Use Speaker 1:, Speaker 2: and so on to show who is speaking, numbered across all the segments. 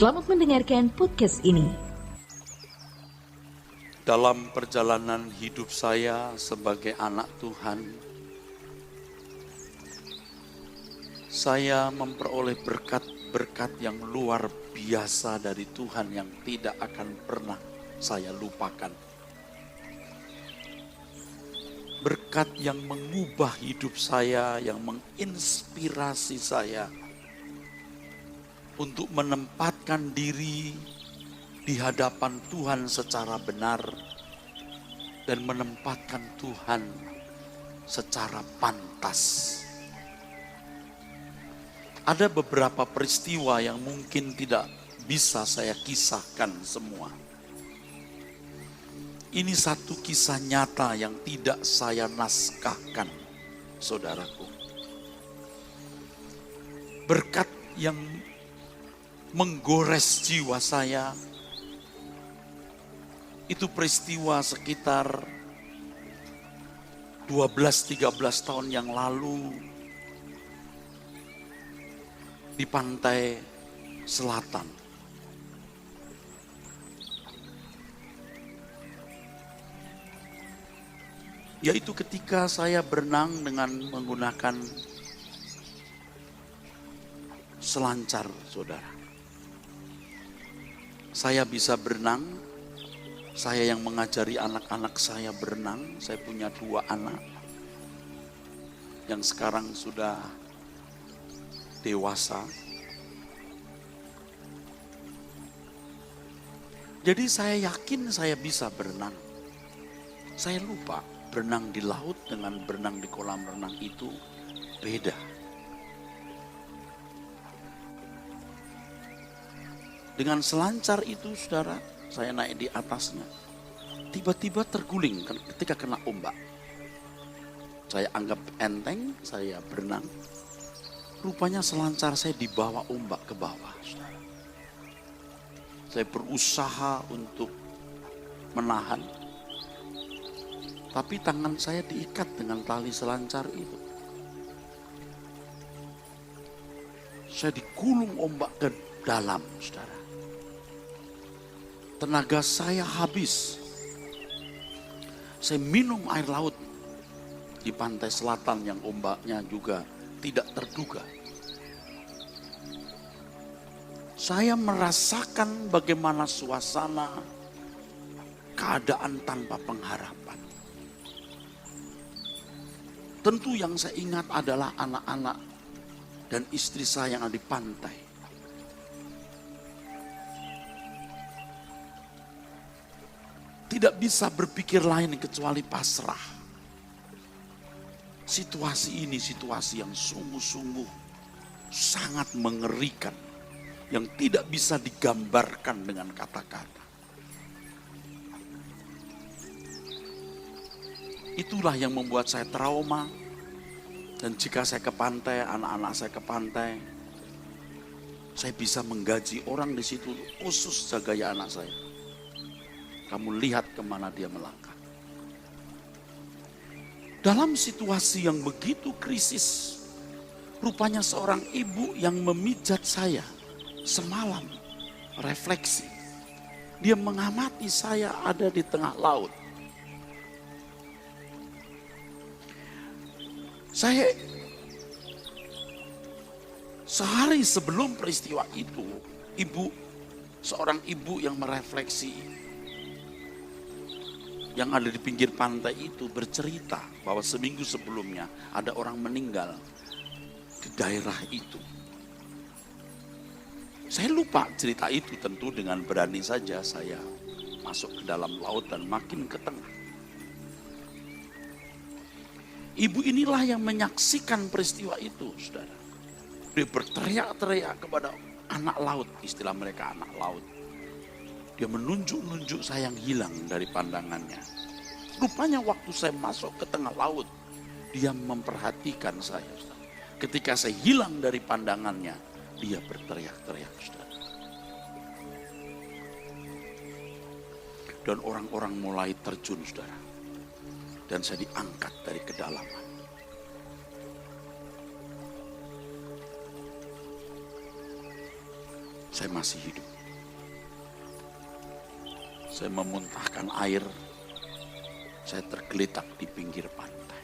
Speaker 1: Selamat mendengarkan podcast ini.
Speaker 2: Dalam perjalanan hidup saya sebagai anak Tuhan, saya memperoleh berkat-berkat yang luar biasa dari Tuhan yang tidak akan pernah saya lupakan. Berkat yang mengubah hidup saya, yang menginspirasi saya untuk menempatkan diri di hadapan Tuhan secara benar dan menempatkan Tuhan secara pantas. Ada beberapa peristiwa yang mungkin tidak bisa saya kisahkan semua. Ini satu kisah nyata yang tidak saya naskahkan, saudaraku. Berkat yang menggores jiwa saya, itu peristiwa sekitar 12-13 tahun yang lalu di pantai selatan. Yaitu ketika saya berenang dengan menggunakan selancar, saudara. Saya bisa berenang, saya yang mengajari anak-anak saya berenang. Saya punya 2 anak yang sekarang sudah dewasa. Jadi saya yakin saya bisa berenang. Saya lupa berenang di laut dengan berenang di kolam renang itu beda. Dengan selancar itu, saudara, saya naik di atasnya. Tiba-tiba terguling ketika kena ombak. Saya anggap enteng, saya berenang. Rupanya selancar saya dibawa ombak ke bawah, saudara. Saya berusaha untuk menahan. Tapi tangan saya diikat dengan tali selancar itu. Saya digulung ombak ke dalam, saudara. Tenaga saya habis. Saya minum air laut di pantai selatan yang ombaknya juga tidak terduga. Saya merasakan bagaimana suasana keadaan tanpa pengharapan. Tentu yang saya ingat adalah anak-anak dan istri saya yang ada di pantai. Tidak bisa berpikir lain kecuali pasrah. Situasi ini situasi yang sungguh-sungguh sangat mengerikan, yang tidak bisa digambarkan dengan kata-kata. Itulah yang membuat saya trauma. Dan jika saya ke pantai, anak-anak saya ke pantai, saya bisa menggaji orang di situ khusus jaga anak saya. Kamu lihat kemana dia melangkah. Dalam situasi yang begitu krisis, rupanya seorang ibu yang memijat saya semalam refleksi. Dia mengamati saya ada di tengah laut. Saya sehari sebelum peristiwa itu, seorang ibu yang merefleksi yang ada di pinggir pantai itu bercerita bahwa seminggu sebelumnya ada orang meninggal di daerah itu. Saya lupa cerita itu, tentu dengan berani saja saya masuk ke dalam laut dan makin ke tengah. Ibu inilah yang menyaksikan peristiwa itu, saudara. Dia berteriak-teriak kepada anak laut, istilah mereka anak laut. Dia menunjuk-nunjuk saya yang hilang dari pandangannya. Rupanya waktu saya masuk ke tengah laut, dia memperhatikan saya. Saudara. Ketika saya hilang dari pandangannya, dia berteriak-teriak. Saudara. Dan orang-orang mulai terjun, saudara. Dan saya diangkat dari kedalaman. saya masih hidup. Saya memuntahkan air, saya tergeletak di pinggir pantai.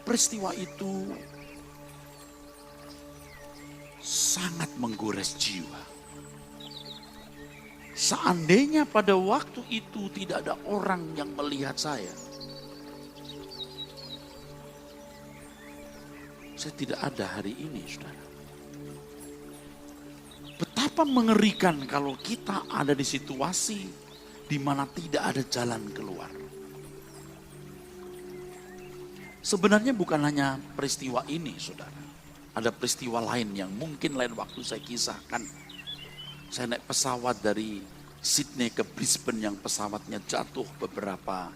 Speaker 2: Peristiwa itu sangat menggores jiwa. Seandainya pada waktu itu tidak ada orang yang melihat saya tidak ada hari ini, saudara. Betapa mengerikan kalau kita ada di situasi di mana tidak ada jalan keluar. Sebenarnya bukan hanya peristiwa ini, saudara. Ada peristiwa lain yang mungkin lain waktu saya kisahkan. Saya naik pesawat dari Sydney ke Brisbane yang pesawatnya jatuh beberapa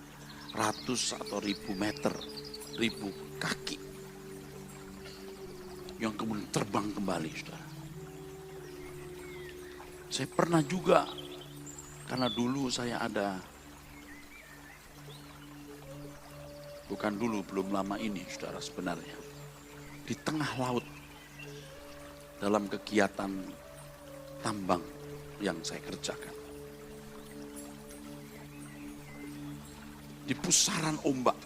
Speaker 2: ratus atau ribu meter, ribu kaki. Yang kemudian terbang kembali, saudara. Saya pernah juga, karena dulu saya ada, bukan dulu, belum lama ini, saudara, sebenarnya. Di tengah laut, dalam kegiatan tambang yang saya kerjakan. Di pusaran ombak,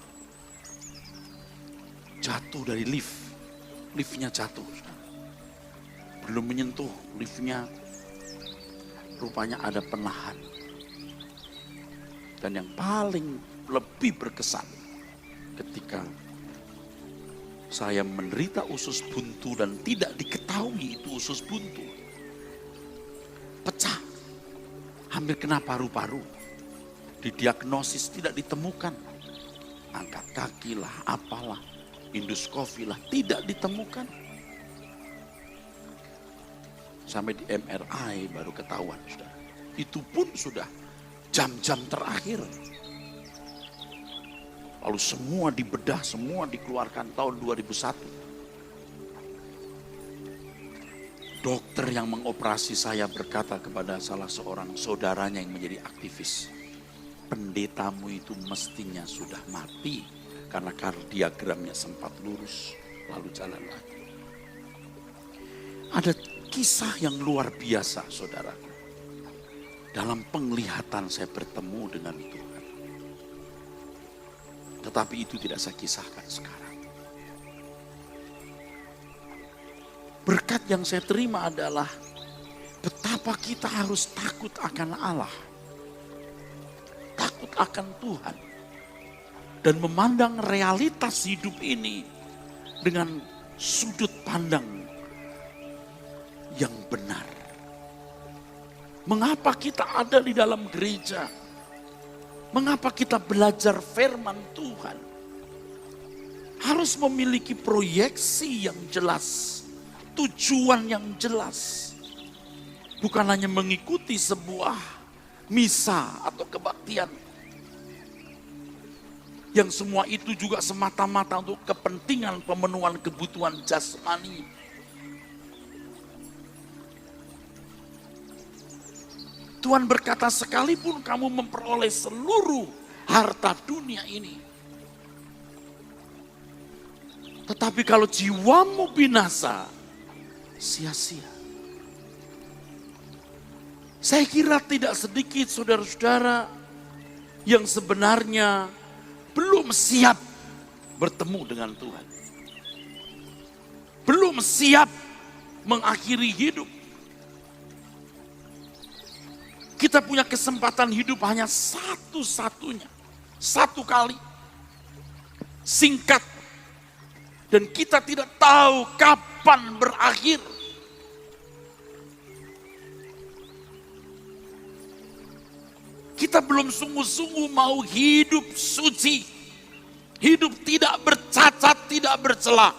Speaker 2: jatuh dari liftnya jatuh. Belum menyentuh liftnya, rupanya ada penahan. Dan yang paling lebih berkesan ketika saya menderita usus buntu dan tidak diketahui itu usus buntu. Pecah, hampir kena paru-paru. Didiagnosis tidak ditemukan. Angkat kaki lah, apalah, endoskopi lah, tidak ditemukan. Sampai di MRI baru ketahuan, saudara. Itu pun sudah jam-jam terakhir. Lalu semua dibedah, semua dikeluarkan tahun 2001. Dokter yang mengoperasi saya berkata kepada salah seorang saudaranya yang menjadi aktivis, pendetamu itu mestinya sudah mati karena kardiagramnya sempat lurus lalu jalan lagi. Ada kisah yang luar biasa, saudaraku. Dalam penglihatan saya bertemu dengan Tuhan. Tetapi itu tidak saya kisahkan sekarang. Berkat yang saya terima adalah betapa kita harus takut akan Allah. Takut akan Tuhan. Dan memandang realitas hidup ini dengan sudut pandang yang benar. Mengapa kita ada di dalam gereja? Mengapa kita belajar firman Tuhan? Harus memiliki proyeksi yang jelas. Tujuan yang jelas. Bukan hanya mengikuti sebuah misa atau kebaktian. Yang semua itu juga semata-mata untuk kepentingan pemenuhan kebutuhan jasmani. Tuhan berkata, sekalipun kamu memperoleh seluruh harta dunia ini, tetapi kalau jiwamu binasa, sia-sia. Saya kira tidak sedikit saudara-saudara yang sebenarnya belum siap bertemu dengan Tuhan. Belum siap mengakhiri hidup. Kita punya kesempatan hidup hanya satu-satunya. Satu kali. Singkat. Dan kita tidak tahu kapan berakhir. Kita belum sungguh-sungguh mau hidup suci. Hidup tidak bercacat, tidak bercela.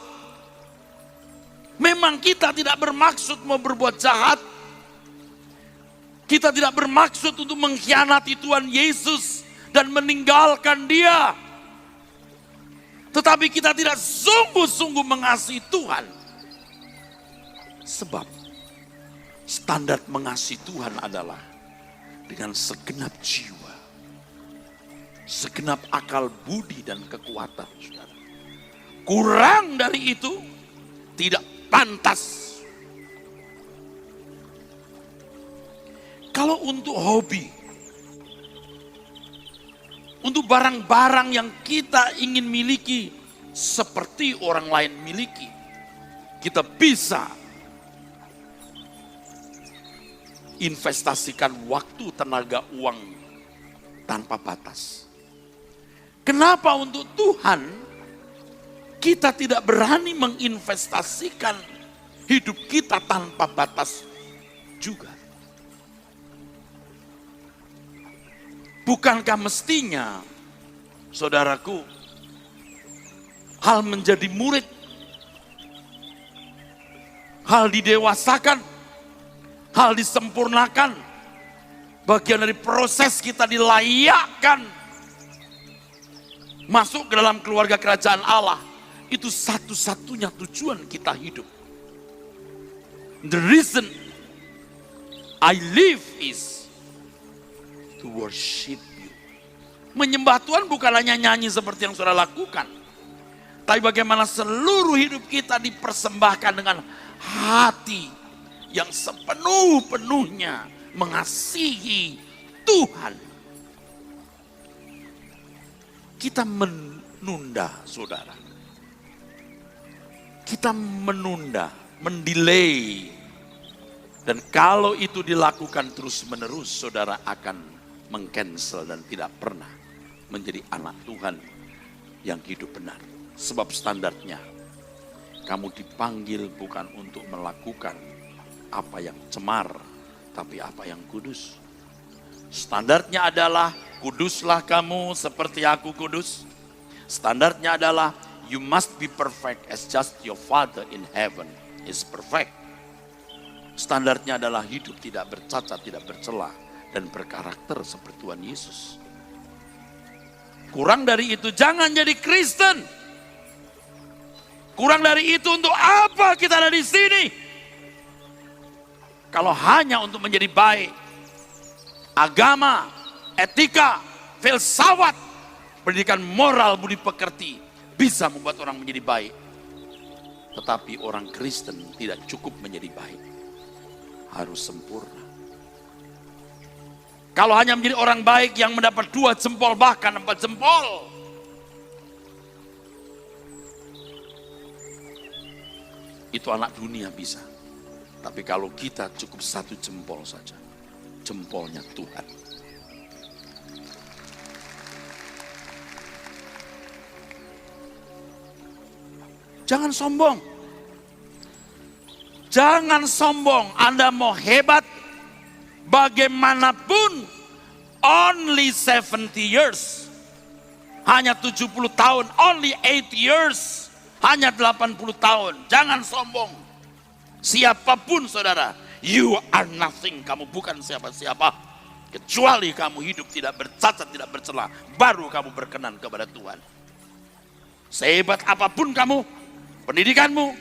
Speaker 2: Memang kita tidak bermaksud mau berbuat jahat. Kita tidak bermaksud untuk mengkhianati Tuhan Yesus dan meninggalkan Dia. Tetapi kita tidak sungguh-sungguh mengasihi Tuhan. Sebab standar mengasihi Tuhan adalah dengan segenap jiwa, segenap akal budi dan kekuatan. Saudara. Kurang dari itu tidak pantas. Kalau untuk hobi, untuk barang-barang yang kita ingin miliki seperti orang lain miliki, kita bisa investasikan waktu, tenaga, uang tanpa batas. Kenapa untuk Tuhan kita tidak berani menginvestasikan hidup kita tanpa batas juga? Bukankah mestinya, saudaraku, hal menjadi murid, hal didewasakan, hal disempurnakan, bagian dari proses kita dilayakkan masuk ke dalam keluarga kerajaan Allah, itu satu-satunya tujuan kita hidup. The reason I live is to worship you. Menyembah Tuhan bukan hanya nyanyi seperti yang saudara lakukan, tapi bagaimana seluruh hidup kita dipersembahkan dengan hati yang sepenuh-penuhnya mengasihi Tuhan. Kita menunda, saudara. Kita menunda, mendelay. Dan kalau itu dilakukan terus-menerus, saudara akan mengcancel dan tidak pernah menjadi anak Tuhan yang hidup benar. Sebab standarnya, kamu dipanggil bukan untuk melakukan apa yang cemar, tapi apa yang kudus. Standarnya adalah, kuduslah kamu seperti aku kudus. Standarnya adalah, you must be perfect as just your Father in heaven is perfect. Standarnya adalah hidup tidak bercacat, tidak bercela, dan berkarakter seperti Tuhan Yesus. Kurang dari itu jangan jadi Kristen. Kurang dari itu untuk apa kita ada di sini? Kalau hanya untuk menjadi baik, agama, etika, filsafat, pendidikan moral, budi pekerti bisa membuat orang menjadi baik. Tetapi orang Kristen tidak cukup menjadi baik, harus sempurna. Kalau hanya menjadi orang baik yang mendapat 2 jempol bahkan 4 jempol, itu anak dunia bisa. Tapi kalau kita cukup 1 jempol saja, jempolnya Tuhan. Jangan sombong. Jangan sombong. Anda mau hebat, bagaimanapun, only 70 years. Hanya 70 tahun, only 8 years. Hanya 80 tahun. Jangan sombong. Siapapun saudara, you are nothing. Kamu bukan siapa-siapa. Kecuali kamu hidup tidak bercacat, tidak bercela. Baru kamu berkenan kepada Tuhan. Sehebat apapun kamu, pendidikanmu,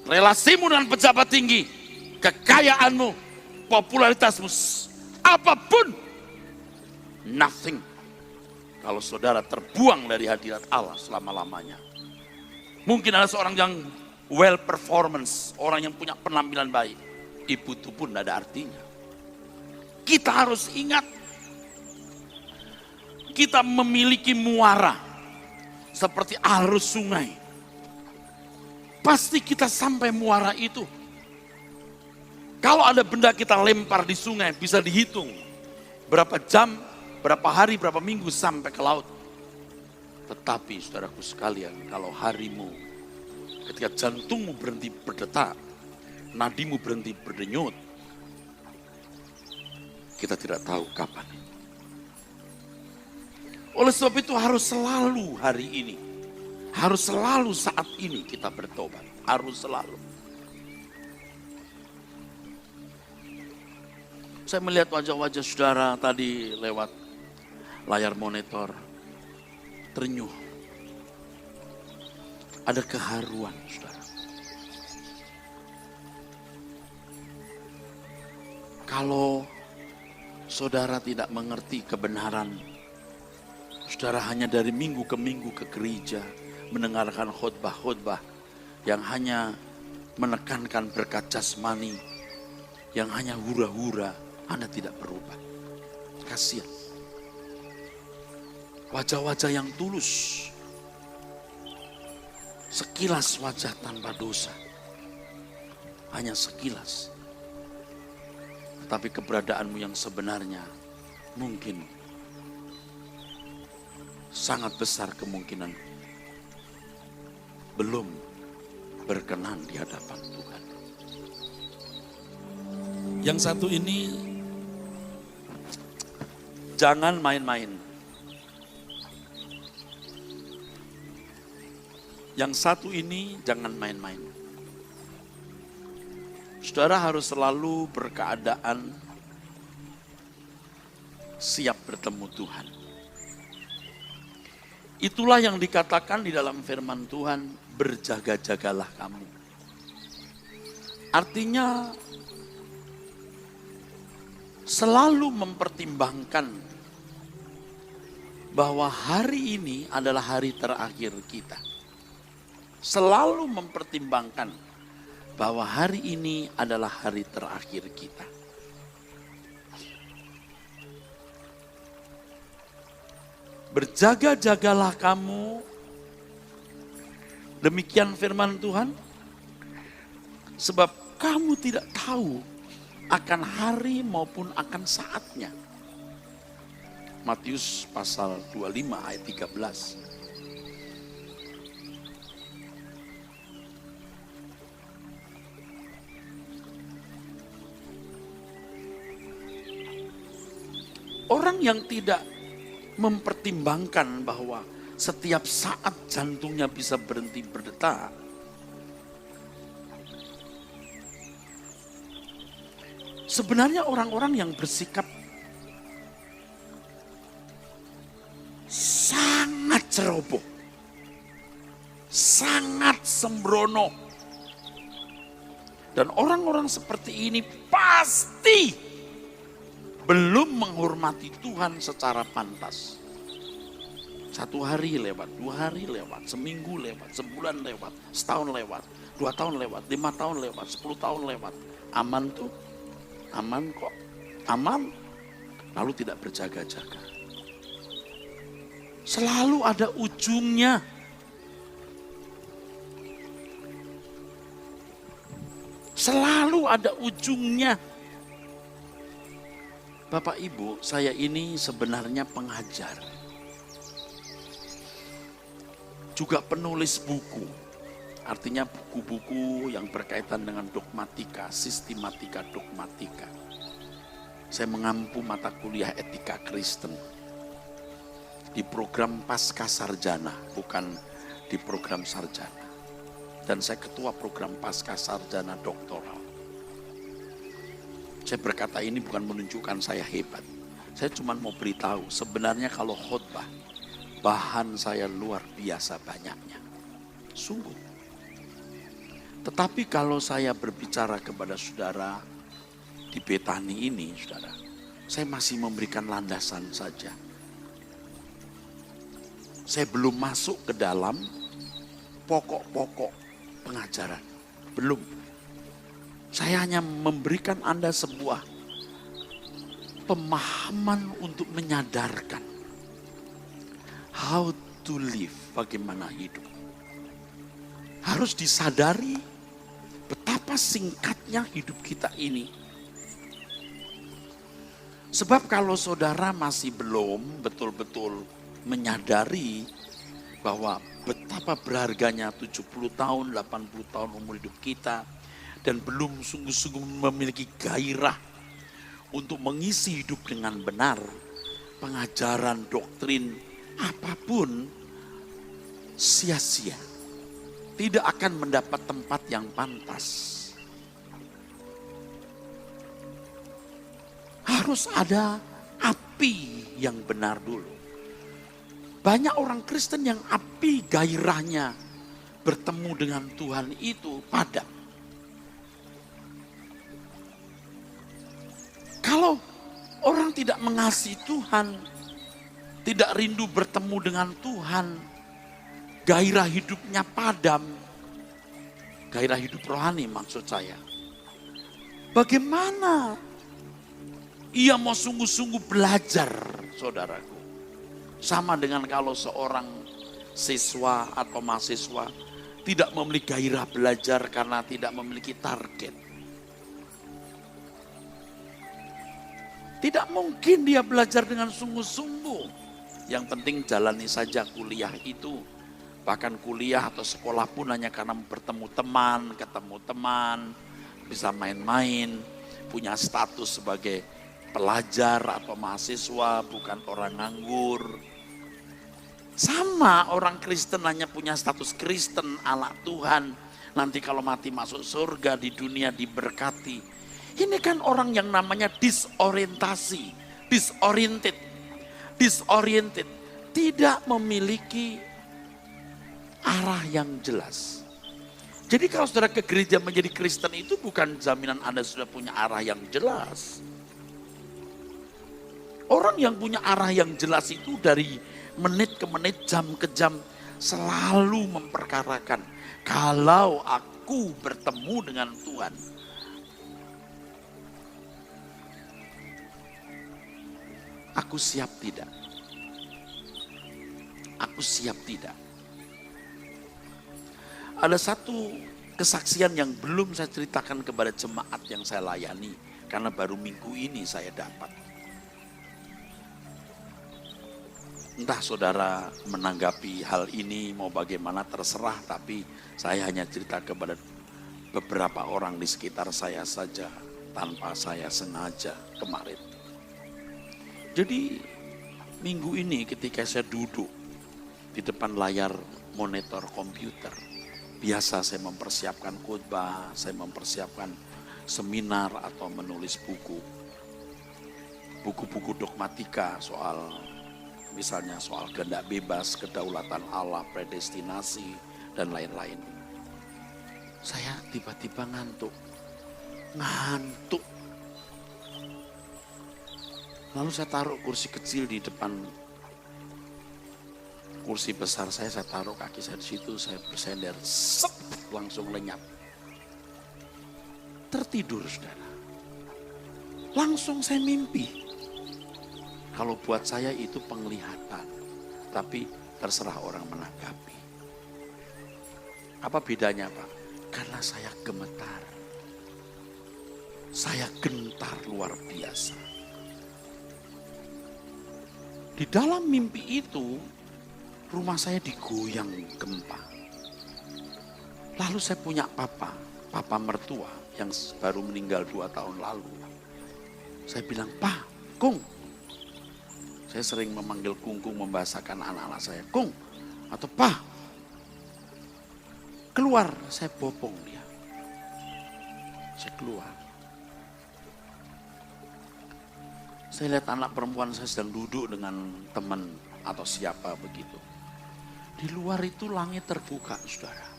Speaker 2: relasimu dengan pejabat tinggi, kekayaanmu, popularitasmu, apapun, nothing. Kalau saudara terbuang dari hadirat Allah selama-lamanya. Mungkin ada seorang yang well performance, orang yang punya penampilan baik, itu pun tidak ada artinya. Kita harus ingat, kita memiliki muara seperti arus sungai. Pasti kita sampai muara itu. Kalau ada benda kita lempar di sungai, bisa dihitung berapa jam, berapa hari, berapa minggu sampai ke laut. Tetapi saudaraku sekalian, kalau harimu, ketika jantungmu berhenti berdetak, nadimu berhenti berdenyut, kita tidak tahu kapan. Oleh sebab itu harus selalu hari ini, harus selalu saat ini kita bertobat, harus selalu. Saya melihat wajah-wajah saudara tadi lewat layar monitor, terenyuh. Ada keharuan, saudara. Kalau saudara tidak mengerti kebenaran, saudara hanya dari minggu ke minggu ke gereja, mendengarkan khotbah-khotbah yang hanya menekankan berkat jasmani, yang hanya hura-hura, Anda tidak berubah. Kasihan. Wajah-wajah yang tulus. Sekilas wajah tanpa dosa. Hanya sekilas. Tetapi keberadaanmu yang sebenarnya mungkin sangat besar kemungkinan belum berkenan di hadapan Tuhan. Yang satu ini jangan main-main. Yang satu ini jangan main-main. Saudara harus selalu berkeadaan siap bertemu Tuhan. Itulah yang dikatakan di dalam firman Tuhan, berjaga-jagalah kamu. Artinya selalu mempertimbangkan bahwa hari ini adalah hari terakhir kita. Selalu mempertimbangkan bahwa hari ini adalah hari terakhir kita. Berjaga-jagalah kamu. Demikian firman Tuhan. Sebab kamu tidak tahu akan hari maupun akan saatnya. Matius pasal 25 ayat 13. Orang yang tidak mempertimbangkan bahwa setiap saat jantungnya bisa berhenti berdetak, sebenarnya orang-orang yang bersikap sangat ceroboh, sangat sembrono. Dan orang-orang seperti ini pasti belum menghormati Tuhan secara pantas. 1 hari lewat, 2 hari lewat, seminggu lewat, sebulan lewat, setahun lewat, 2 tahun lewat, 5 tahun lewat, 10 tahun lewat. Aman tuh, aman kok, aman. Lalu tidak berjaga-jaga. Selalu ada ujungnya. Selalu ada ujungnya. Bapak Ibu, saya ini sebenarnya pengajar. Juga penulis buku. Artinya buku-buku yang berkaitan dengan dogmatika, sistematika dogmatika. Saya mengampu mata kuliah etika Kristen. Di program Pasca Sarjana, bukan di program sarjana. Dan saya ketua program Pasca Sarjana doktoral. Saya berkata ini bukan menunjukkan saya hebat. Saya cuma mau beritahu sebenarnya kalau khotbah, bahan saya luar biasa banyaknya. Sungguh. Tetapi kalau saya berbicara kepada saudara di Betani ini, saudara, saya masih memberikan landasan saja. Saya belum masuk ke dalam pokok-pokok pengajaran. Belum. Saya hanya memberikan Anda sebuah pemahaman untuk menyadarkan how to live, bagaimana hidup. Harus disadari betapa singkatnya hidup kita ini. Sebab kalau saudara masih belum betul-betul menyadari bahwa betapa berharganya 70 tahun, 80 tahun umur hidup kita, dan belum sungguh-sungguh memiliki gairah untuk mengisi hidup dengan benar, pengajaran, doktrin, apapun sia-sia. Tidak akan mendapat tempat yang pantas. Harus ada api yang benar dulu. Banyak orang Kristen yang api gairahnya bertemu dengan Tuhan itu padam. Kalau orang tidak mengasihi Tuhan, tidak rindu bertemu dengan Tuhan, gairah hidupnya padam. Gairah hidup rohani maksud saya. Bagaimana Ia mau sungguh-sungguh belajar, saudaraku. Sama dengan kalau seorang siswa atau mahasiswa tidak memiliki gairah belajar karena tidak memiliki target. Tidak mungkin dia belajar dengan sungguh-sungguh. Yang penting jalani saja kuliah itu. Bahkan kuliah atau sekolah pun hanya karena bertemu teman, bisa main-main, punya status sebagai pelajar atau mahasiswa, bukan orang nganggur. Sama orang Kristen hanya punya status Kristen, anak Tuhan. Nanti kalau mati masuk surga, di dunia diberkati. Ini kan orang yang namanya disorientasi, disoriented. Tidak memiliki arah yang jelas. Jadi kalau saudara ke gereja menjadi Kristen itu bukan jaminan Anda sudah punya arah yang jelas. Orang yang punya arah yang jelas itu dari menit ke menit, jam ke jam selalu memperkarakan. Kalau aku bertemu dengan Tuhan, aku siap tidak? Aku siap tidak? Ada satu kesaksian yang belum saya ceritakan kepada jemaat yang saya layani. Karena baru minggu ini saya dapat. Entah saudara menanggapi hal ini mau bagaimana terserah. Tapi saya hanya cerita kepada beberapa orang di sekitar saya saja. Tanpa saya sengaja kemarin. Jadi minggu ini ketika saya duduk di depan layar monitor komputer. Biasa saya mempersiapkan khotbah, saya mempersiapkan seminar atau menulis buku. Buku-buku dogmatika soal misalnya soal kehendak bebas, kedaulatan Allah, predestinasi, dan lain-lain. Saya tiba-tiba ngantuk. Lalu saya taruh kursi kecil di depan kursi besar saya taruh kaki saya di situ, saya bersender, langsung lenyap. Tertidur saudara. Langsung saya mimpi. Kalau buat saya itu penglihatan, tapi terserah orang menanggapi. Apa bedanya Pak? Karena saya gemetar. Saya gentar luar biasa. Di dalam mimpi itu, rumah saya digoyang gempa. Lalu saya punya papa mertua yang baru meninggal 2 tahun lalu. Saya bilang, "Pak, Kung." Saya sering memanggil Kung membahasakan anak-anak saya. "Kung," atau "Pak, keluar." Saya bopong dia. Saya keluar. Saya lihat anak perempuan saya sedang duduk dengan teman atau siapa begitu. Di luar itu langit terbuka, saudara.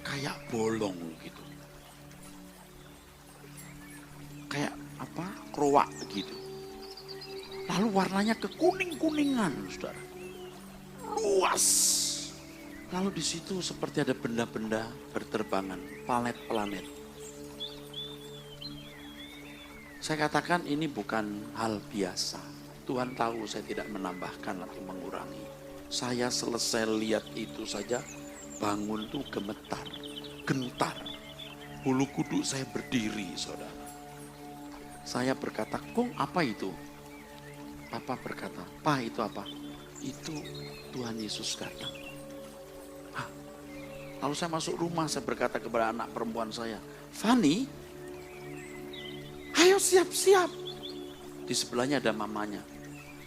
Speaker 2: Kayak bolong gitu. Kayak apa? Keruak gitu. Lalu warnanya kekuning-kuningan, saudara. Luas. Lalu di situ seperti ada benda-benda berterbangan, planet-planet. Saya katakan ini bukan hal biasa. Tuhan tahu saya tidak menambahkan atau mengurangi. Saya selesai lihat itu saja, bangun tuh gemetar, gentar. Bulu kuduk saya berdiri, saudara. Saya berkata, "Kung, apa itu?" Papa berkata, "Pa, itu apa?" "Itu Tuhan Yesus datang." Hah? Lalu saya masuk rumah, saya berkata kepada anak perempuan saya, "Fani, ayo siap-siap." Di sebelahnya ada mamanya.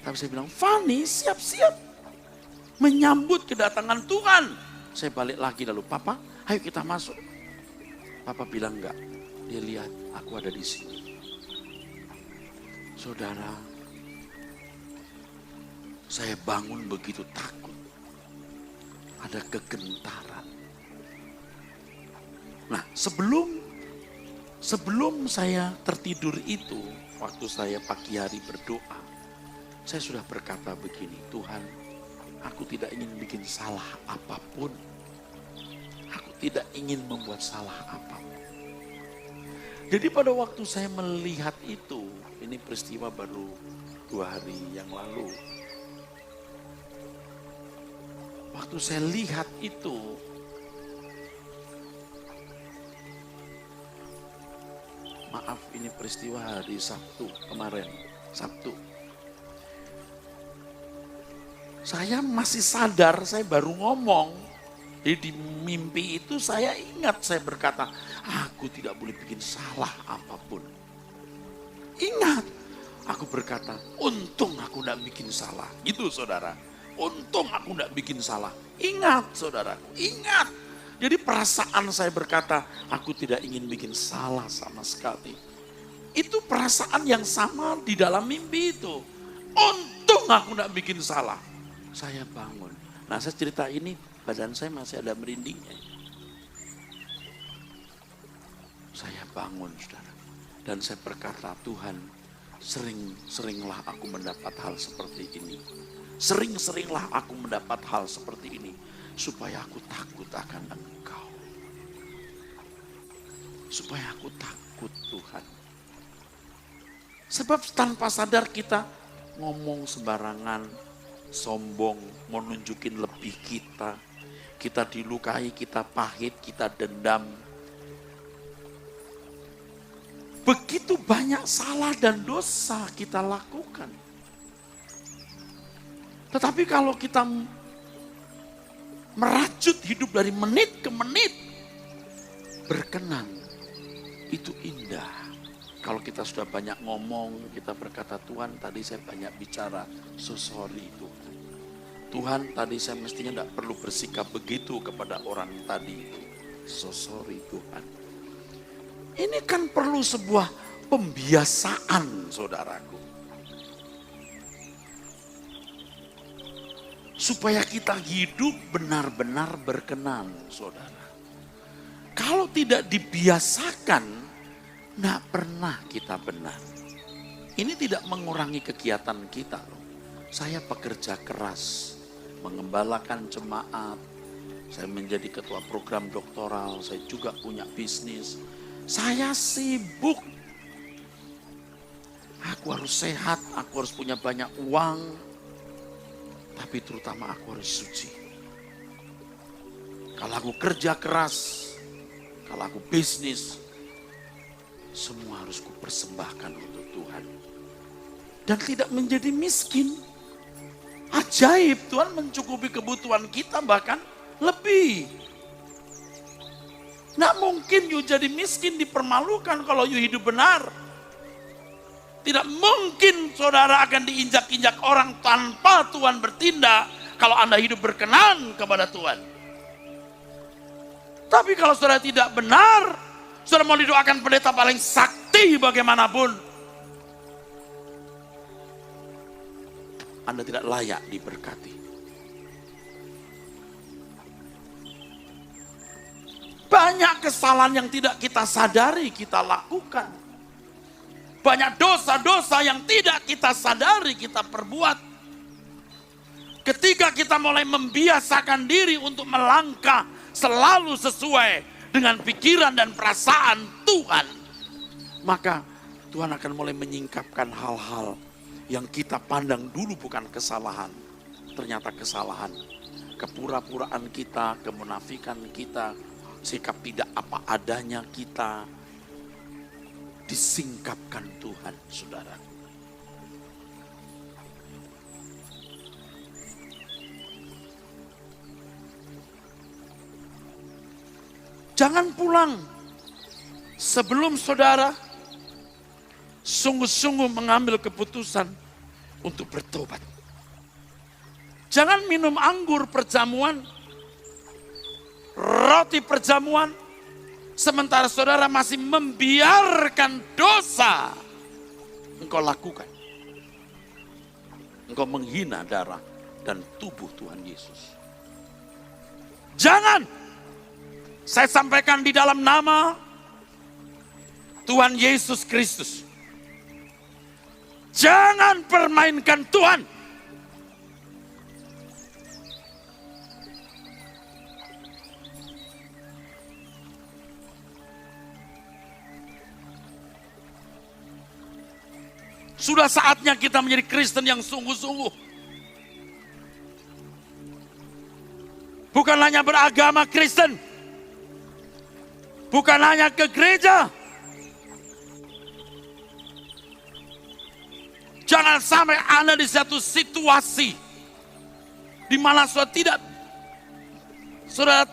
Speaker 2: Tapi saya bilang, "Fani, siap-siap menyambut kedatangan Tuhan." Saya balik lagi lalu, "Papa, ayo kita masuk." Papa bilang enggak. Dia lihat aku ada di sini. Saudara, saya bangun begitu takut. Ada kegentaran. Nah, sebelum saya tertidur itu, waktu saya pagi hari berdoa, saya sudah berkata begini, "Tuhan, aku tidak ingin bikin salah apapun. Aku tidak ingin membuat salah apapun. Jadi pada waktu saya melihat itu, ini peristiwa baru 2 hari yang lalu. Waktu saya lihat itu, maaf ini peristiwa hari Sabtu kemarin, Sabtu. Saya masih sadar, saya baru ngomong. Jadi di mimpi itu saya ingat, saya berkata, aku tidak boleh bikin salah apapun. Ingat, aku berkata, untung aku tidak bikin salah. Gitu saudara, untung aku tidak bikin salah. Ingat saudara, ingat. Jadi perasaan saya berkata, aku tidak ingin bikin salah sama sekali. Itu perasaan yang sama di dalam mimpi itu. Untung aku tidak bikin salah. Saya bangun. Nah saya cerita ini, badan saya masih ada merindingnya. Saya bangun saudara. Dan saya berkata, Tuhan, sering-seringlah aku mendapat hal seperti ini. Sering-seringlah aku mendapat hal seperti ini. Supaya aku takut akan Engkau. Supaya aku takut Tuhan. Sebab tanpa sadar kita ngomong sembarangan, sombong, mau nunjukin lebih kita. Kita dilukai, kita pahit, kita dendam. Begitu banyak salah dan dosa kita lakukan. Tetapi kalau kita merajut hidup dari menit ke menit, berkenan, itu indah. Kalau kita sudah banyak ngomong, kita berkata, Tuhan tadi saya banyak bicara, so sorry Tuhan. Tuhan tadi saya mestinya tidak perlu bersikap begitu kepada orang tadi. So sorry Tuhan. Ini kan perlu sebuah pembiasaan saudaraku. Supaya kita hidup benar-benar berkenan saudara. Kalau tidak dibiasakan, tidak pernah kita benar. Ini tidak mengurangi kegiatan kita loh. Saya pekerja keras. Mengembalakan jemaat, saya menjadi ketua program doktoral, saya juga punya bisnis. Saya sibuk. Aku harus sehat, aku harus punya banyak uang. Tapi terutama aku harus suci. Kalau aku kerja keras, kalau aku bisnis, semua harus kupersembahkan untuk Tuhan. Dan tidak menjadi miskin. Ajaib, Tuhan mencukupi kebutuhan kita bahkan lebih. Nggak mungkin you jadi miskin dipermalukan kalau you hidup benar. Tidak mungkin saudara akan diinjak-injak orang tanpa Tuhan bertindak kalau Anda hidup berkenan kepada Tuhan. Tapi kalau saudara tidak benar, saudara mau didoakan pendeta paling sakti bagaimanapun, Anda tidak layak diberkati. Banyak kesalahan yang tidak kita sadari kita lakukan. Banyak dosa-dosa yang tidak kita sadari kita perbuat. Ketika kita mulai membiasakan diri untuk melangkah selalu sesuai dengan pikiran dan perasaan Tuhan, maka Tuhan akan mulai menyingkapkan hal-hal yang kita pandang dulu bukan kesalahan, ternyata kesalahan. Kepura-puraan kita, kemunafikan kita, sikap tidak apa adanya kita, disingkapkan Tuhan, saudara. Jangan pulang sebelum saudara sungguh-sungguh mengambil keputusan untuk bertobat. Jangan minum anggur perjamuan, roti perjamuan, sementara saudara masih membiarkan dosa engkau lakukan. Engkau menghina darah dan tubuh Tuhan Yesus. Jangan, saya sampaikan di dalam nama Tuhan Yesus Kristus. Jangan permainkan Tuhan. Sudah saatnya kita menjadi Kristen yang sungguh-sungguh. Bukan hanya beragama Kristen. Bukan hanya ke gereja. Jangan sampai Anda di satu situasi di mana saudara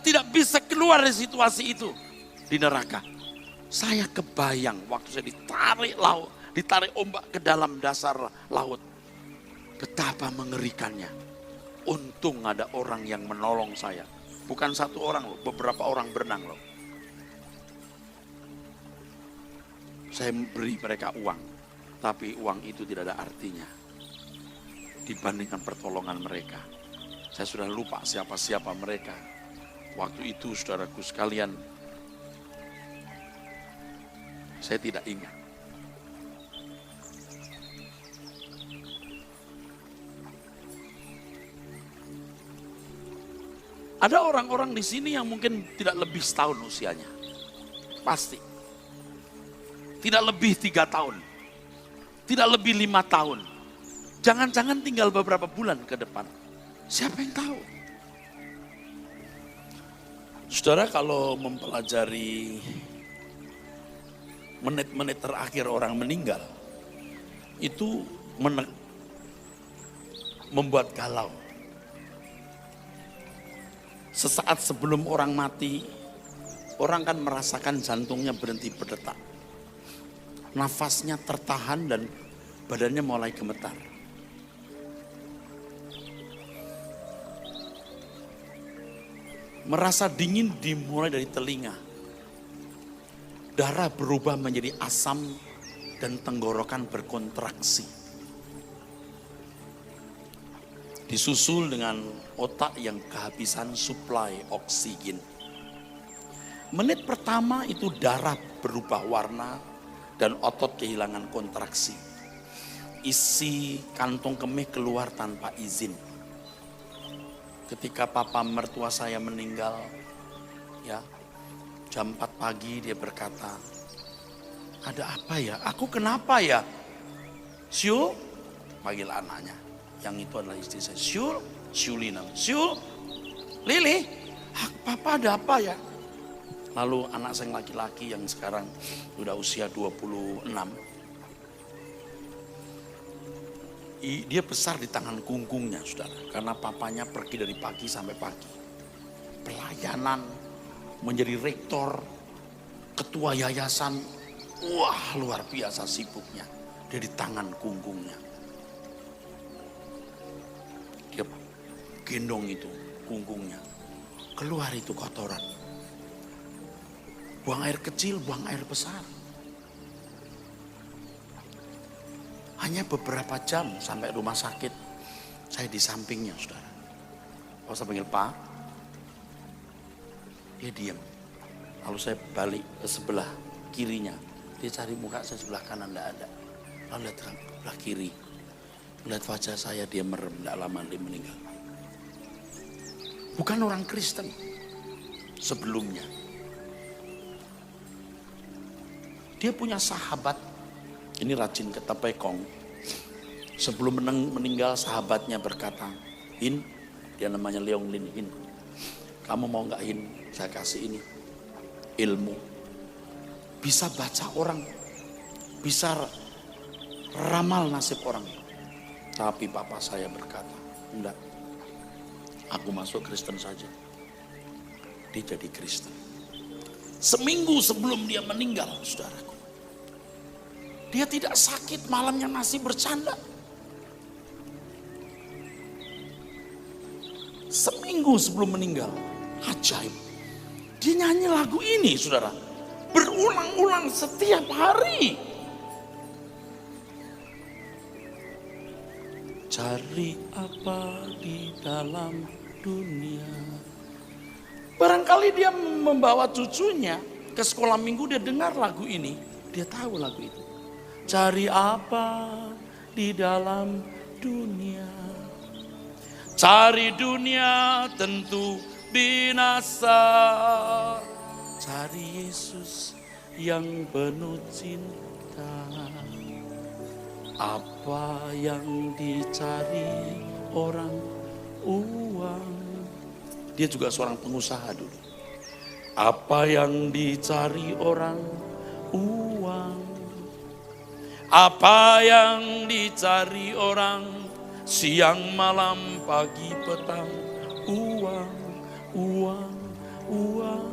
Speaker 2: tidak bisa keluar dari situasi itu di neraka. Saya kebayang waktu saya ditarik ombak ke dalam dasar laut. Betapa mengerikannya. Untung ada orang yang menolong saya. Bukan satu orang loh, beberapa orang berenang loh. Saya beri mereka uang, tapi uang itu tidak ada artinya dibandingkan pertolongan mereka. Saya sudah lupa siapa-siapa mereka. Waktu itu saudaraku sekalian, saya tidak ingat. Ada orang-orang di sini yang mungkin tidak lebih setahun usianya. Pasti. Tidak lebih 3 tahun. Tidak lebih 5 tahun. Jangan-jangan tinggal beberapa bulan ke depan. Siapa yang tahu? Saudara, kalau mempelajari menit-menit terakhir orang meninggal, itu membuat galau. Sesaat sebelum orang mati, orang kan merasakan jantungnya berhenti berdetak. Nafasnya tertahan dan badannya mulai gemetar. Merasa dingin dimulai dari telinga. Darah berubah menjadi asam dan tenggorokan berkontraksi. Disusul dengan otak yang kehabisan suplai oksigen. Menit pertama itu darah berubah warna dan otot kehilangan kontraksi. Isi kantong kemih keluar tanpa izin. Ketika papa mertua saya meninggal, ya, jam 4 pagi dia berkata, ada apa ya? Aku kenapa ya? Syul, panggil anaknya. Yang itu adalah istri saya. Syul, Syulina. Syul, Lili, papa ada apa ya? Lalu anak saya yang laki-laki yang sekarang sudah usia 26. Dia besar di tangan kunggungnya, saudara. Karena papanya pergi dari pagi sampai pagi. Pelayanan, menjadi rektor, ketua yayasan. Wah, luar biasa sibuknya. Dia di tangan kunggungnya. Dia gendong itu kunggungnya. Keluar itu kotoran. Buang air kecil, buang air besar. Hanya beberapa jam sampai rumah sakit. Saya di sampingnya, saudara. Kalau saya panggil Pak, dia diam. Lalu saya balik ke sebelah kirinya. Dia cari muka saya sebelah kanan, tidak ada. Lalu lihat sebelah kiri. Lihat wajah saya, dia merem, tidak lama dia meninggal. Bukan orang Kristen sebelumnya. Dia punya sahabat, ini rajin ke tepekong. Sebelum meninggal sahabatnya berkata, Hin, dia namanya Leong Lin, Hin, kamu mau gak Hin, saya kasih ini, ilmu. Bisa baca orang, bisa ramal nasib orang. Tapi papa saya berkata, enggak, aku masuk Kristen saja. Dia jadi Kristen. Seminggu sebelum dia meninggal, saudaraku. Dia tidak sakit, malamnya masih bercanda. Seminggu sebelum meninggal, ajaib. Dia nyanyi lagu ini, saudara. Berulang-ulang setiap hari. Cari apa di dalam dunia. Barangkali dia membawa cucunya ke sekolah minggu, dia dengar lagu ini. Dia tahu lagu itu. Cari apa di dalam dunia. Cari dunia tentu binasa. Cari Yesus yang penuh cinta. Apa yang dicari orang? Uang. Dia juga seorang pengusaha dulu. Apa yang dicari orang? Uang. Apa yang dicari orang? Siang, malam, pagi, petang. Uang, uang, uang.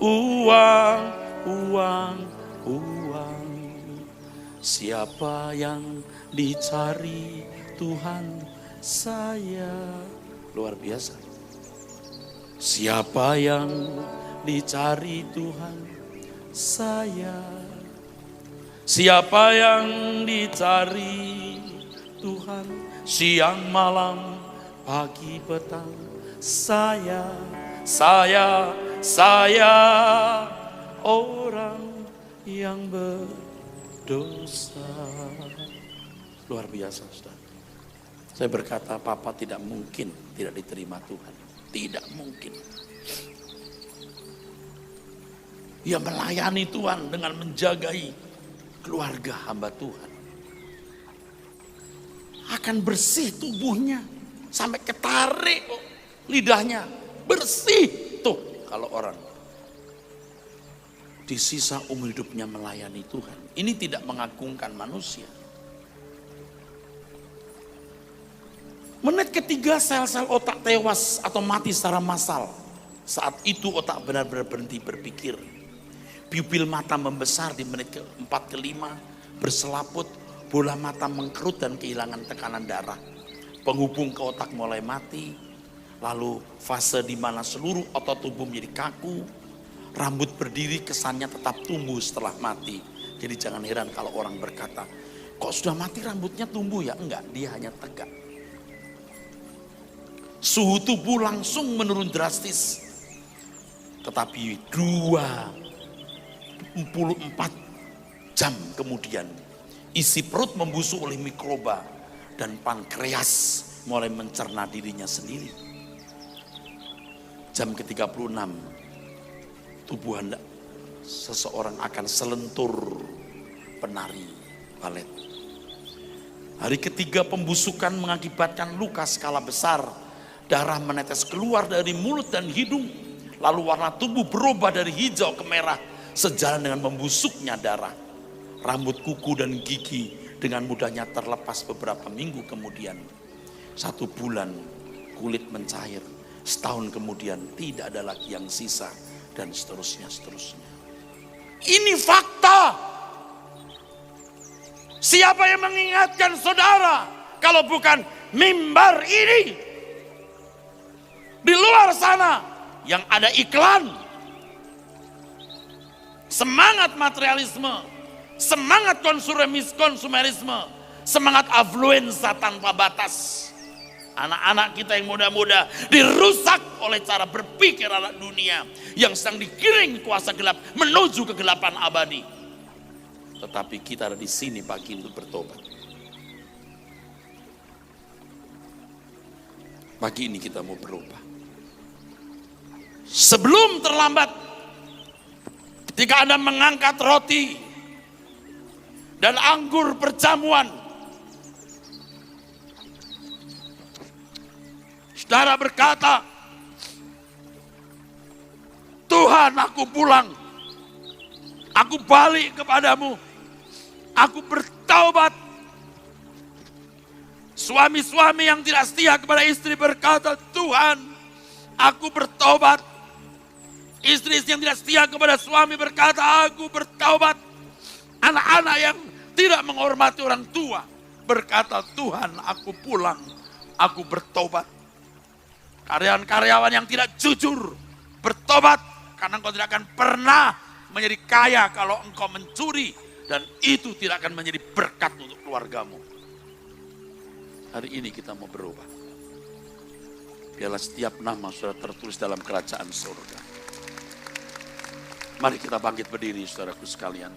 Speaker 2: Uang, uang, uang. Siapa yang dicari Tuhan? Saya. Luar biasa. Siapa yang dicari Tuhan? Saya. Siapa yang dicari Tuhan? Siang, malam, pagi, petang. Saya orang yang berdosa. Luar biasa, saudara. Saya berkata, Papa tidak mungkin tidak diterima Tuhan. Tidak mungkin. Ia melayani Tuhan dengan menjagai keluarga hamba Tuhan. Akan bersih tubuhnya. Sampai ketarik lidahnya. Bersih tuh kalau orang. Di sisa umur hidupnya melayani Tuhan. Ini tidak mengagungkan manusia. Menit ketiga sel-sel otak tewas atau mati secara massal. Saat itu otak benar-benar berhenti berpikir. Pupil mata membesar di menit keempat kelima, berselaput, bola mata mengkerut dan kehilangan tekanan darah. Penghubung ke otak mulai mati, lalu fase di mana seluruh otot tubuh menjadi kaku, rambut berdiri kesannya tetap tumbuh setelah mati. Jadi jangan heran kalau orang berkata, kok sudah mati rambutnya tumbuh ya? Enggak, dia hanya tegak. Suhu tubuh langsung menurun drastis. Tetapi 24 jam kemudian isi perut membusuk oleh mikroba dan pankreas mulai mencerna dirinya sendiri. Jam ke-36 tubuh Anda seseorang akan selentur penari balet. Hari ketiga pembusukan mengakibatkan luka skala besar. Darah menetes keluar dari mulut dan hidung. Lalu warna tubuh berubah dari hijau ke merah sejalan dengan membusuknya darah. Rambut, kuku dan gigi dengan mudahnya terlepas beberapa minggu kemudian. 1 bulan kulit mencair. Setahun kemudian tidak ada lagi yang sisa dan seterusnya. Ini fakta. Siapa yang mengingatkan saudara kalau bukan mimbar ini? Di luar sana yang ada iklan, semangat materialisme, semangat konsumerisme, semangat afluensa tanpa batas. Anak-anak kita yang muda-muda dirusak oleh cara berpikir anak dunia yang sedang digiring kuasa gelap menuju kegelapan abadi. Tetapi kita ada di sini pagi untuk bertobat. Pagi ini kita mau berubah. Sebelum terlambat, ketika Anda mengangkat roti dan anggur perjamuan, saudara berkata, Tuhan, aku pulang, aku balik kepadamu, aku bertaubat. Suami-suami yang tidak setia kepada istri berkata, Tuhan, aku bertobat. Istri yang tidak setia kepada suami berkata, aku bertaubat. Anak-anak yang tidak menghormati orang tua berkata, Tuhan, aku pulang, aku bertobat. Karyawan-karyawan yang tidak jujur bertobat, karena engkau tidak akan pernah menjadi kaya kalau engkau mencuri, dan itu tidak akan menjadi berkat untuk keluargamu. Hari ini kita mau berubah. Biarlah setiap nama sudah tertulis dalam kerajaan surga. Mari kita bangkit berdiri, saudaraku sekalian.